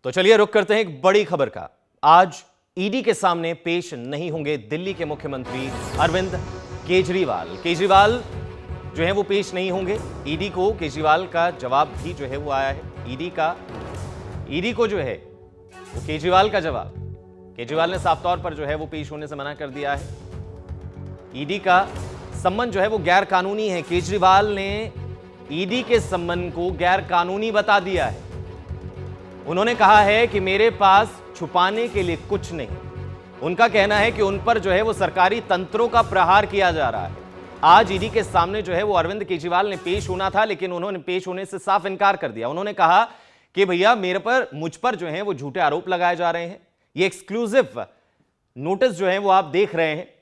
तो चलिए रुक करते हैं एक बड़ी खबर का। आज ईडी के सामने पेश नहीं होंगे दिल्ली के मुख्यमंत्री अरविंद केजरीवाल। केजरीवाल जो है वो पेश नहीं होंगे। ईडी को केजरीवाल का जवाब भी जो है वो आया है। ईडी को जो है वो केजरीवाल का जवाब, केजरीवाल ने साफ तौर पर जो है वो पेश होने से मना कर दिया है। ईडी का सम्मन जो है वो गैर कानूनी है। केजरीवाल ने ईडी के सम्मन को गैर कानूनी बता दिया है। उन्होंने कहा है कि मेरे पास छुपाने के लिए कुछ नहीं। उनका कहना है कि उन पर जो है वो सरकारी तंत्रों का प्रहार किया जा रहा है। आज ईडी के सामने जो है वो अरविंद केजरीवाल ने पेश होना था, लेकिन उन्होंने पेश होने से साफ इनकार कर दिया। उन्होंने कहा कि भैया मुझ पर जो है वो झूठे आरोप लगाए जा रहे हैं। ये एक्सक्लूसिव नोटिस जो है वो आप देख रहे हैं,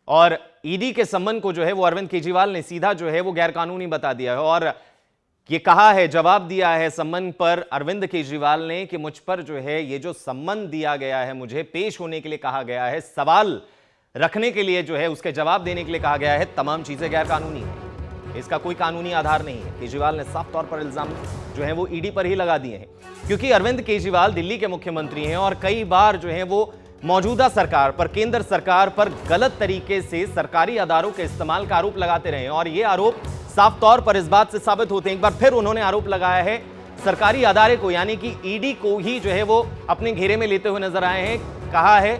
और ईडी के सम्मन को जो है वो अरविंद केजरीवाल ने सीधा जो है वो गैर कानूनी बता दिया है। और ये कहा है, जवाब दिया है सम्मन पर अरविंद केजरीवाल ने कि मुझ पर जो है ये जो सम्मन दिया गया है, मुझे पेश होने के लिए कहा गया है, सवाल रखने के लिए जो है उसके जवाब देने के लिए कहा गया है, तमाम चीजें गैर कानूनी है। इसका कोई कानूनी आधार नहीं है। केजरीवाल ने साफ तौर पर इल्जाम जो है वो ईडी पर ही लगा दिए हैं, क्योंकि अरविंद केजरीवाल दिल्ली के मुख्यमंत्री हैं और कई बार जो है वो मौजूदा सरकार पर, केंद्र सरकार पर गलत तरीके से सरकारी अदारों के इस्तेमाल का आरोप लगाते रहे हैं। और ये आरोप साफ तौर पर इस बात से साबित होते हैं। एक बार फिर उन्होंने आरोप लगाया है सरकारी अदारे को, यानी कि ईडी को ही जो है वो अपने घेरे में लेते हुए नजर आए हैं। कहा है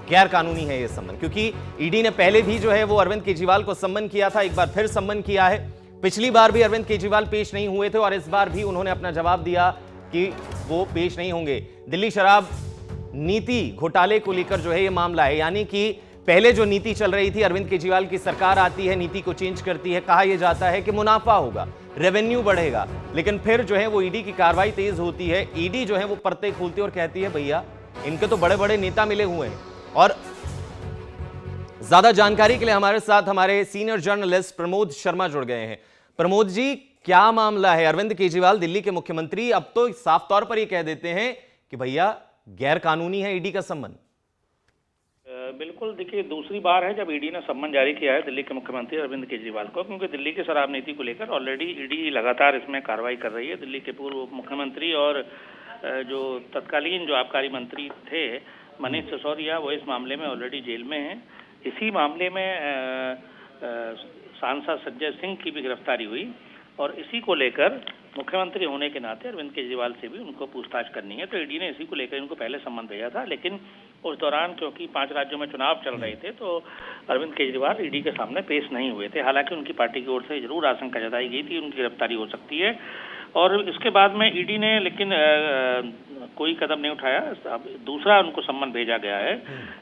गैर कानूनी है ये सम्मन, क्योंकि ईडी ने पहले भी जो है वो अरविंद केजरीवाल को सम्मन किया था, एक बार फिर सम्मन किया है। पिछली बार भी अरविंद केजरीवाल पेश नहीं हुए थे और इस बार भी उन्होंने अपना जवाब दिया कि वो पेश नहीं होंगे। दिल्ली शराब नीति घोटाले को लेकर जो है ये मामला है, यानी कि पहले जो नीति चल रही थी, अरविंद केजरीवाल की सरकार आती है, नीति को चेंज करती है, कहा यह जाता है कि मुनाफा होगा, रेवेन्यू बढ़ेगा, लेकिन फिर जो है वो ईडी की कार्रवाई तेज होती है। ईडी जो है वो परतें खोलती है और कहती है भैया इनके तो बड़े बड़े नेता मिले हुए हैं। और ज्यादा जानकारी के लिए हमारे साथ हमारे सीनियर जर्नलिस्ट प्रमोद शर्मा जुड़ गए हैं। प्रमोद जी, क्या मामला है? अरविंद केजरीवाल दिल्ली के मुख्यमंत्री अब तो साफ तौर पर ये कह देते हैं कि भैया गैर कानूनी है ईडी का सम्मन। बिल्कुल, देखिए दूसरी बार है जब ईडी ने सम्मन जारी किया है दिल्ली के मुख्यमंत्री अरविंद केजरीवाल को, क्योंकि दिल्ली की शराब नीति को लेकर ऑलरेडी ईडी लगातार इसमें कार्रवाई कर रही है। दिल्ली के पूर्व मुख्यमंत्री और जो तत्कालीन जो आबकारी मंत्री थे मनीष सिसोदिया, वो इस मामले में ऑलरेडी जेल में हैं। इसी मामले में सांसद संजय सिंह की भी गिरफ्तारी हुई और इसी को लेकर मुख्यमंत्री होने के नाते अरविंद केजरीवाल से भी उनको पूछताछ करनी है। तो ईडी ने इसी को लेकर इनको पहले सम्मन भेजा था, लेकिन उस दौरान क्योंकि 5 राज्यों में चुनाव चल रहे थे तो अरविंद केजरीवाल ईडी के सामने पेश नहीं हुए थे। हालांकि उनकी पार्टी की ओर से जरूर आशंका जताई गई थी उनकी गिरफ्तारी हो सकती है, और इसके बाद में ईडी ने लेकिन कोई कदम नहीं उठाया। अब दूसरा उनको सम्मन भेजा गया है,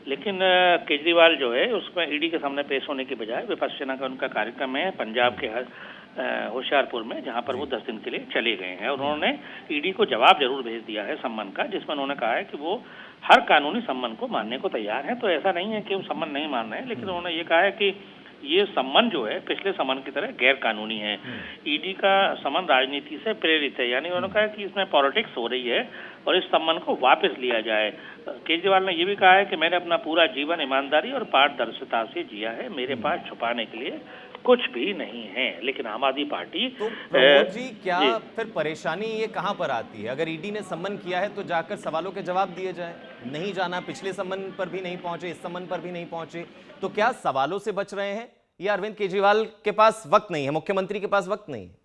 लेकिन केजरीवाल जो है उसमें ईडी के सामने पेश होने के बजाय विपश्यना का उनका कार्यक्रम है पंजाब के होशियारपुर में, जहां पर वो 10 दिन के लिए चले गए हैं। और उन्होंने ईडी को जवाब जरूर भेज दिया है सम्मन का, जिसमें उन्होंने कहा है कि वो हर कानूनी सम्मन को मानने को तैयार है। तो ऐसा नहीं है कि वो सम्मन नहीं मान रहे हैं, लेकिन उन्होंने ये कहा है कि ये सम्मन जो है पिछले सम्मन की तरह गैर कानूनी है। ईडी का सम्मन राजनीति से प्रेरित है, यानी उन्होंने कहा कि इसमें पॉलिटिक्स हो रही है और इस सम्मन को वापस लिया जाए। केजरीवाल ने यह भी कहा है कि मैंने अपना पूरा जीवन ईमानदारी और पारदर्शिता से जिया है, मेरे पास छुपाने के लिए कुछ भी नहीं है। लेकिन आम आदमी पार्टी तो प्रमोद जी, क्या फिर परेशानी ये कहां पर आती है? अगर ईडी ने सम्मन किया है तो जाकर सवालों के जवाब दिए जाए। नहीं जाना, पिछले सम्मन पर भी नहीं पहुंचे, इस सम्मन पर भी नहीं पहुंचे, तो क्या सवालों से बच रहे हैं या अरविंद केजरीवाल के पास वक्त नहीं है, मुख्यमंत्री के पास वक्त नहीं है?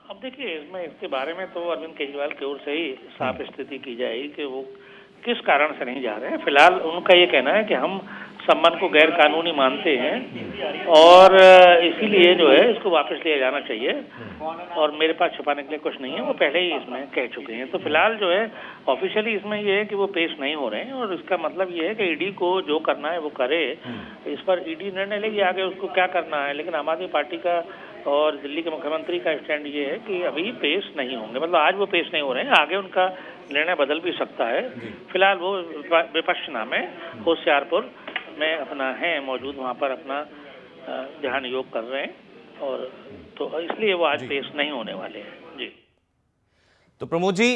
अब देखिए, इसमें इसके बारे में तो अरविंद केजरीवाल की ओर से ही साफ स्थिति की जाएगी कि वो किस कारण से नहीं जा रहे हैं। फिलहाल उनका ये कहना है कि हम सम्मन को गैर कानूनी मानते हैं और इसीलिए जो है इसको वापस लिया जाना चाहिए और मेरे पास छुपाने के लिए कुछ नहीं है, वो पहले ही इसमें कह चुके हैं। तो फिलहाल जो है ऑफिशियली इसमें ये है कि वो पेश नहीं हो रहे हैं, और इसका मतलब ये है कि ईडी को जो करना है वो करे। इस पर ईडी निर्णय लेगी आगे उसको क्या करना है, लेकिन आम आदमी पार्टी का और दिल्ली के मुख्यमंत्री का स्टैंड ये है कि अभी पेश नहीं होंगे। मतलब आज वो पेश नहीं हो रहे हैं, आगे उनका निर्णय बदल भी सकता है। फिलहाल वो विपश्यना में होशियारपुर में अपना है मौजूद, वहाँ पर अपना ध्यान योग कर रहे हैं, और तो इसलिए वो आज पेश नहीं होने वाले हैं। जी तो प्रमोद जी,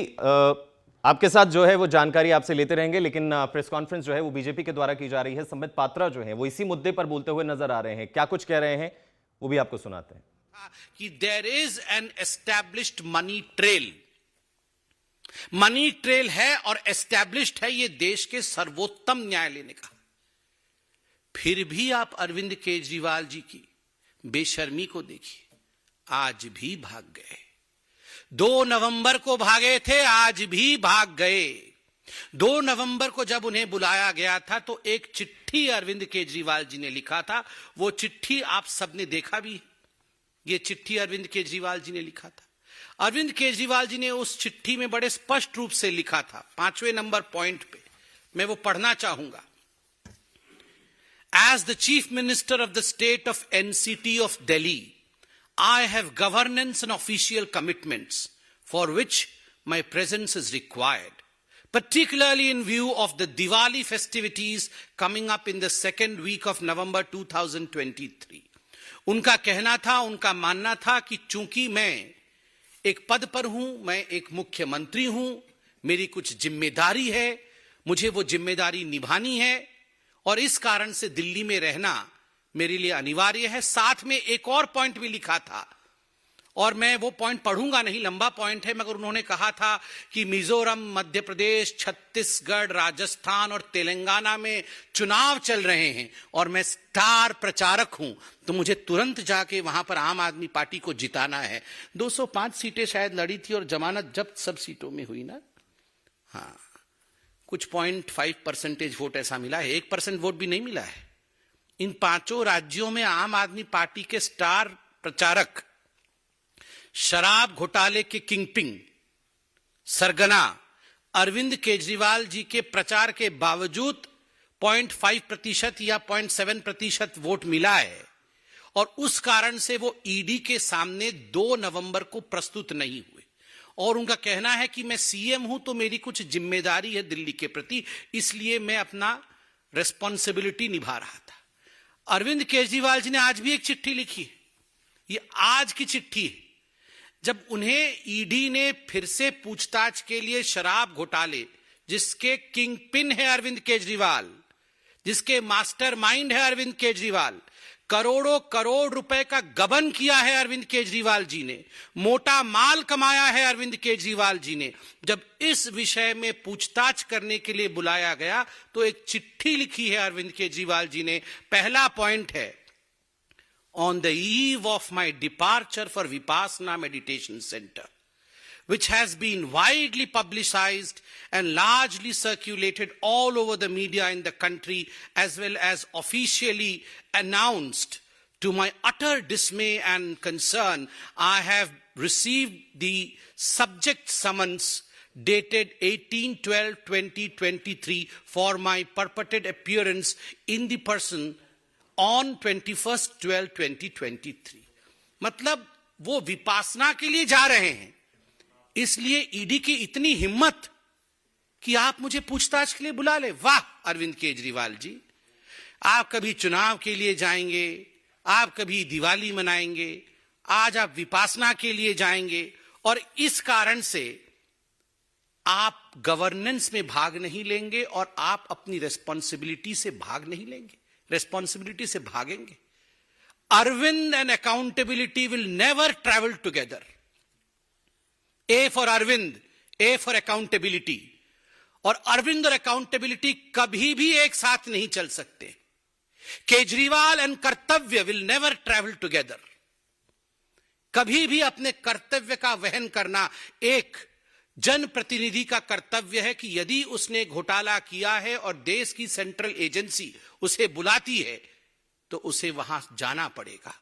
आपके साथ जो है वो जानकारी आपसे लेते रहेंगे, लेकिन प्रेस कॉन्फ्रेंस जो है वो बीजेपी के द्वारा की जा रही है। संबित पात्रा जो है वो इसी मुद्दे पर बोलते हुए नजर आ रहे हैं। क्या कुछ कह रहे हैं वो भी आपको सुनाते हैं। कि there is an established money trail money trail है और एस्टैब्लिश्ड है ये देश के सर्वोत्तम न्यायालय ने कहा। फिर भी आप अरविंद केजरीवाल जी की बेशर्मी को देखिए, आज भी भाग गए। 2 नवंबर को भागे थे, आज भी भाग गए। 2 नवंबर को जब उन्हें बुलाया गया था तो एक चिट्ठी अरविंद केजरीवाल जी ने लिखा था। वो चिट्ठी आप सबने देखा भी है। ये चिट्ठी अरविंद केजरीवाल जी ने लिखा था। अरविंद केजरीवाल जी ने उस चिट्ठी में बड़े स्पष्ट रूप से लिखा था, 5वें नंबर पॉइंट पे मैं वो पढ़ना चाहूंगा। As the Chief Minister of the State of NCT of Delhi, I have governance and official commitments for which my presence is required, particularly in view of the Diwali festivities coming up in the second week of November 2023. उनका कहना था, उनका मानना था कि चूंकि मैं एक पद पर हूं, मैं एक मुख्यमंत्री हूं, मेरी कुछ जिम्मेदारी है, मुझे वो जिम्मेदारी निभानी है और इस कारण से दिल्ली में रहना मेरे लिए अनिवार्य है। साथ में एक और पॉइंट भी लिखा था और मैं वो पॉइंट पढ़ूंगा नहीं, लंबा पॉइंट है, मगर उन्होंने कहा था कि मिजोरम, मध्य प्रदेश, छत्तीसगढ़, राजस्थान और तेलंगाना में चुनाव चल रहे हैं और मैं स्टार प्रचारक हूं, तो मुझे तुरंत जाके वहां पर आम आदमी पार्टी को जिताना है। 205 सीटें शायद लड़ी थी और जमानत जब्त सब सीटों में हुई ना। हाँ, कुछ 0.5% वोट ऐसा मिला है, 1% वोट भी नहीं मिला है। इन 5 राज्यों में आम आदमी पार्टी के स्टार प्रचारक, शराब घोटाले के किंगपिन सरगना अरविंद केजरीवाल जी के प्रचार के बावजूद 0.5% या 0.7% वोट मिला है और उस कारण से वो ईडी के सामने 2 नवंबर को प्रस्तुत नहीं हुए। और उनका कहना है कि मैं सीएम हूं तो मेरी कुछ जिम्मेदारी है दिल्ली के प्रति, इसलिए मैं अपना रेस्पॉन्सिबिलिटी निभा रहा था। अरविंद केजरीवाल जी ने आज भी एक चिट्ठी लिखी है, ये आज की चिट्ठी है, जब उन्हें ईडी ने फिर से पूछताछ के लिए शराब घोटाले, जिसके किंग पिन है अरविंद केजरीवाल, जिसके मास्टरमाइंड है अरविंद केजरीवाल, करोड़ों करोड़ रुपए का गबन किया है अरविंद केजरीवाल जी ने, मोटा माल कमाया है अरविंद केजरीवाल जी ने, जब इस विषय में पूछताछ करने के लिए बुलाया गया तो एक चिट्ठी लिखी है अरविंद केजरीवाल जी ने। पहला पॉइंट है, on the eve of my departure for Vipassana Meditation Center, which has been widely publicized and largely circulated all over the media in the country, as well as officially announced, to my utter dismay and concern, I have received the subject summons dated 18/12/2023 for my purported appearance in the person on 21/12/2023। मतलब वो विपासना के लिए जा रहे हैं, इसलिए ED की इतनी हिम्मत कि आप मुझे पूछताछ के लिए बुला ले। वाह अरविंद केजरीवाल जी, आप कभी चुनाव के लिए जाएंगे, आप कभी दिवाली मनाएंगे, आज आप विपासना के लिए जाएंगे और इस कारण से आप गवर्नेंस में भाग नहीं लेंगे और आप अपनी रेस्पॉन्सिबिलिटी से भाग नहीं लेंगे, रेस्पॉन्सिबिलिटी से भागेंगे। Arvind and accountability will never travel together. A for Arvind, A for accountability. और अरविंद और अकाउंटेबिलिटी कभी भी एक साथ नहीं चल सकते। केजरीवाल एंड कर्तव्य विल नेवर ट्रैवल टुगेदर। कभी भी अपने कर्तव्य का वहन करना एक जनप्रतिनिधि का कर्तव्य है कि यदि उसने घोटाला किया है और देश की सेंट्रल एजेंसी उसे बुलाती है तो उसे वहां जाना पड़ेगा।